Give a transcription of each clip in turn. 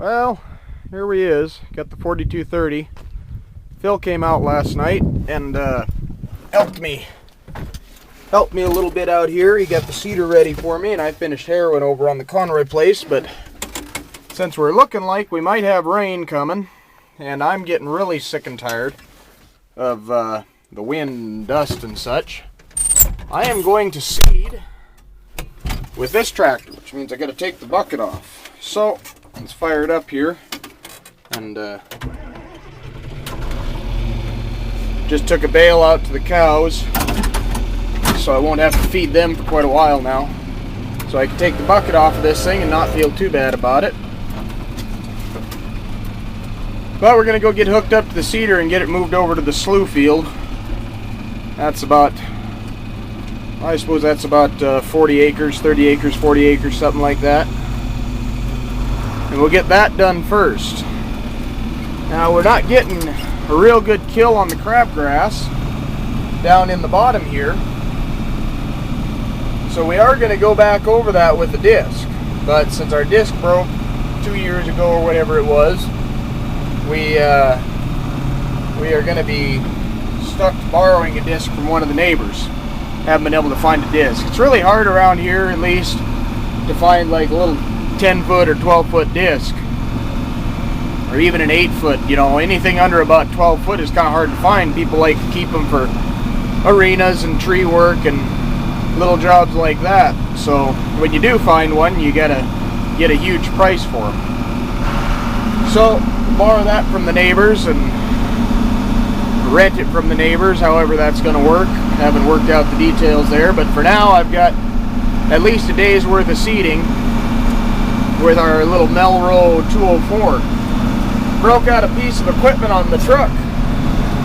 Well, here he is. Got the 4230. Phil came out last night and helped me a little bit out here. He got the seeder ready for me, and I finished harrowing over on the Conroy place. But since we're looking like we might have rain coming, and I'm getting really sick and tired of the wind and dust and such, I am going to seed with this tractor, which means I got to take the bucket off. So let's fire it up here, and just took a bale out to the cows, so I won't have to feed them for quite a while now. So I can take the bucket off of this thing and not feel too bad about it. But we're going to go get hooked up to the seeder and get it moved over to the slough field. That's about, I suppose that's about 40 acres, 30 acres, 40 acres, something like that. And we'll get that done first. Now we're not getting a real good kill on the crabgrass down in the bottom here. So we are going to go back over that with the disc. But since our disc broke 2 years ago or whatever it was, we are going to be stuck borrowing a disc from one of the neighbors. Haven't been able to find a disc. It's really hard around here, at least, to find like a little 10-foot or 12-foot disc, or even an 8-foot. You know, anything under about 12 foot is kind of hard to find. People like to keep them for arenas and tree work and little jobs like that. So when you do find one, you gotta get a huge price for them. So borrow that from the neighbors and rent it from the neighbors, however that's going to work. Haven't worked out the details there, but for now I've got at least a day's worth of seeding with our little Melro 204. Broke out a piece of equipment on the truck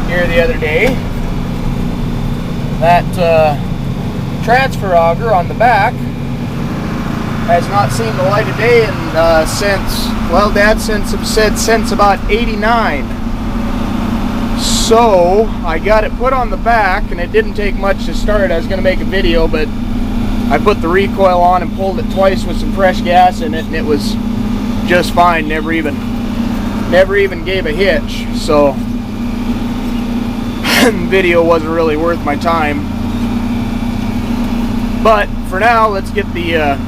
here the other day. That transfer auger on the back has not seen the light of day since, well, Dad said since about 89. So I got it put on the back, and it didn't take much to start. I was going to make a video, but I put the recoil on and pulled it twice with some fresh gas in it, and it was just fine. Never even gave a hitch. So the video wasn't really worth my time. But for now, let's get the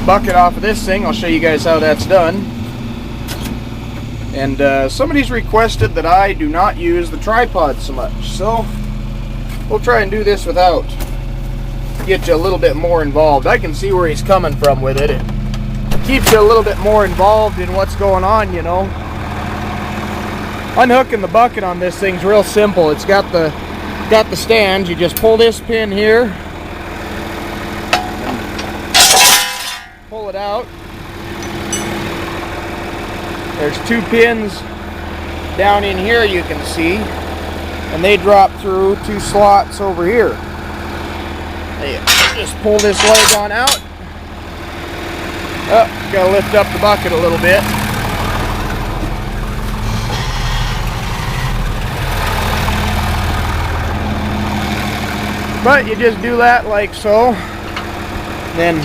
bucket off of this thing. I'll show you guys how that's done. And somebody's requested that I do not use the tripod so much, so we'll try and do this without. Get you a little bit more involved. I can see where he's coming from with it. It keeps you a little bit more involved in what's going on, you know. Unhooking the bucket on this thing's real simple. It's got the stand. You just pull this pin here, pull it out. There's 2 pins down in here you can see, and they drop through 2 slots over here. You just pull this leg on out. Oh, gotta lift up the bucket a little bit. But you just do that like so, then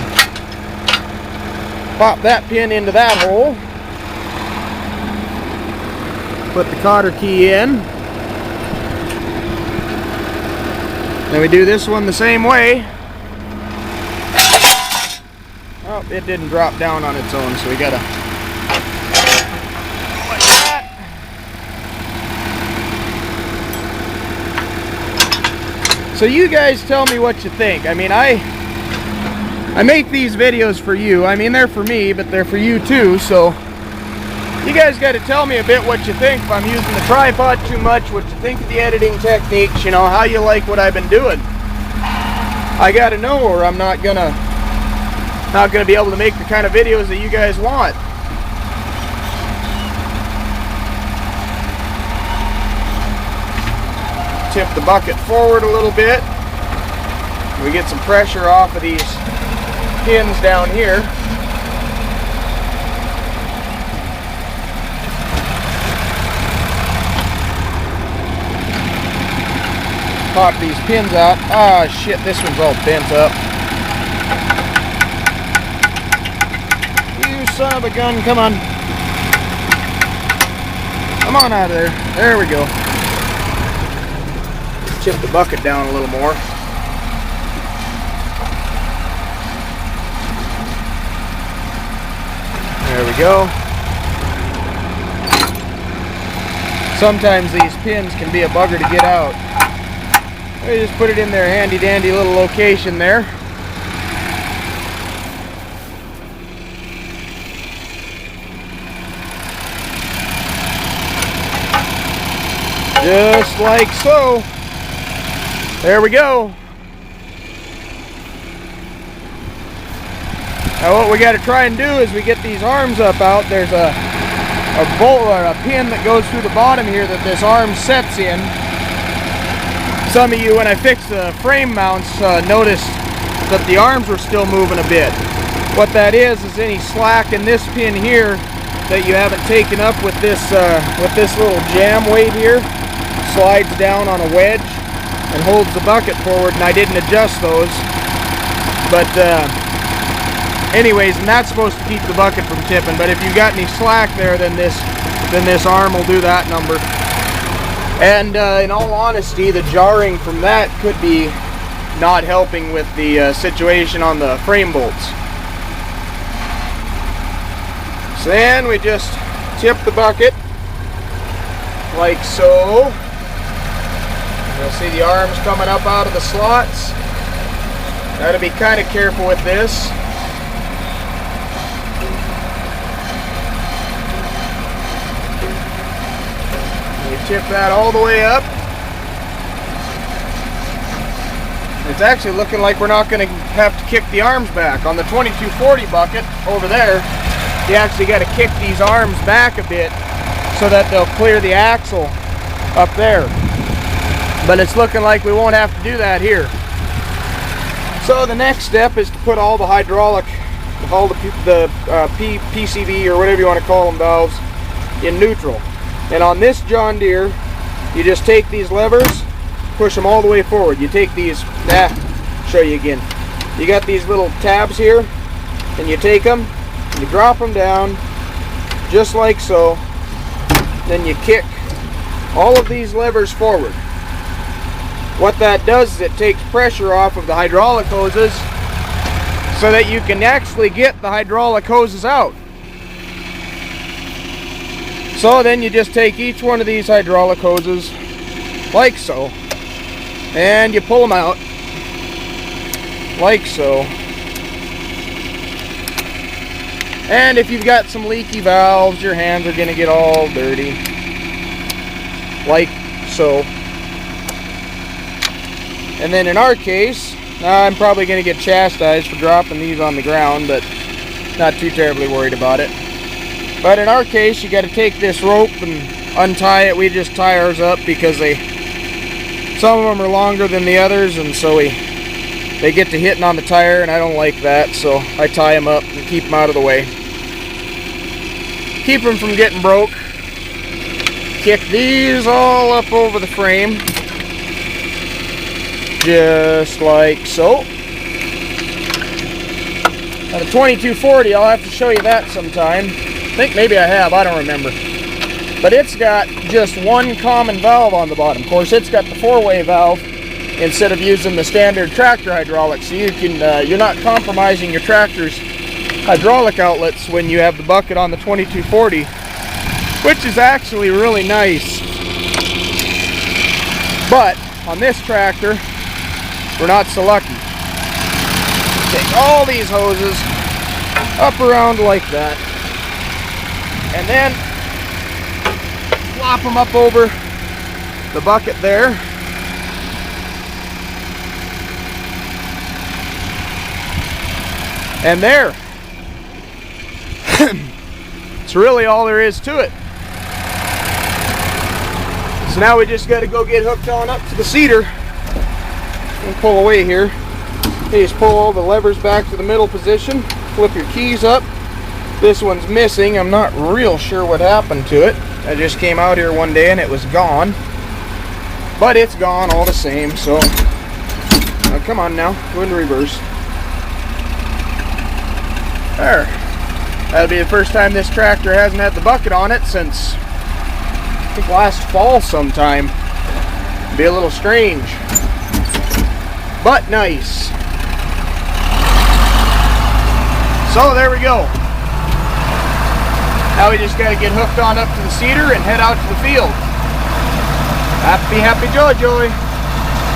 pop that pin into that hole. Put the cotter key in. Then we do this one the same way. Oh, it didn't drop down on its own, so we gotta like that. So you guys tell me what you think. I mean, I make these videos for you. I mean, they're for me, but they're for you too, so you guys got to tell me a bit what you think. If I'm using the tripod too much, what you think of the editing techniques, you know, how you like what I've been doing. I got to know, or I'm not gonna be able to make the kind of videos that you guys want. Tip the bucket forward a little bit. We get some pressure off of these pins down here. Pop these pins out. Ah, shit, this one's all bent up. You son of a gun, come on. Come on out of there. There we go. Tip the bucket down a little more. There we go. Sometimes these pins can be a bugger to get out. I just put it in their handy dandy little location there. Just like so. There we go. Now what we got to try and do is we get these arms up out. There's a bolt or a pin that goes through the bottom here that this arm sets in. Some of you, when I fixed the frame mounts, noticed that the arms were still moving a bit. What that is any slack in this pin here that you haven't taken up with this little jam weight here. Slides down on a wedge and holds the bucket forward, and I didn't adjust those. But anyways, and that's supposed to keep the bucket from tipping. But if you've got any slack there, then this arm will do that number. And in all honesty, the jarring from that could be not helping with the situation on the frame bolts. So then we just tip the bucket like so. You'll see the arms coming up out of the slots. Got to be kind of careful with this. You tip that all the way up. It's actually looking like we're not going to have to kick the arms back. On the 2240 bucket over there, you actually got to kick these arms back a bit so that they'll clear the axle up there. But it's looking like we won't have to do that here. So the next step is to put all the hydraulic, all the PCV or whatever you want to call them valves in neutral. And on this John Deere, you just take these levers, push them all the way forward. You take these, show you again. You got these little tabs here, and you take them, and you drop them down, just like so. Then you kick all of these levers forward. What that does is it takes pressure off of the hydraulic hoses so that you can actually get the hydraulic hoses out. So then you just take each one of these hydraulic hoses like so, and you pull them out like so. And if you've got some leaky valves, your hands are going to get all dirty like so. And then in our case, I'm probably going to get chastised for dropping these on the ground, but not too terribly worried about it. But in our case, you got to take this rope and untie it. We just tie ours up because some of them are longer than the others, and so they get to hitting on the tire, and I don't like that, so I tie them up and keep them out of the way. Keep them from getting broke. Kick these all up over the frame. Just like so. Now the 2240, I'll have to show you that sometime. I think maybe I have, I don't remember. But it's got just one common valve on the bottom. Of course, it's got the four-way valve instead of using the standard tractor hydraulics. So you can, you're not compromising your tractor's hydraulic outlets when you have the bucket on the 2240, which is actually really nice. But on this tractor, we're not so lucky. Take all these hoses up around like that, and then flop them up over the bucket there. And there. It's really all there is to it. So now we just got to go get hooked on up to the seeder and pull away here. You just pull all the levers back to the middle position, flip your keys up. This one's missing. I'm not real sure what happened to it. I just came out here one day and it was gone. But it's gone all the same, so come on now, go into reverse. There. That'll be the first time this tractor hasn't had the bucket on it since I think last fall sometime. Be a little strange, but nice. So there we go. Now we just got to get hooked on up to the seeder and head out to the field. Happy, happy, joy, joy.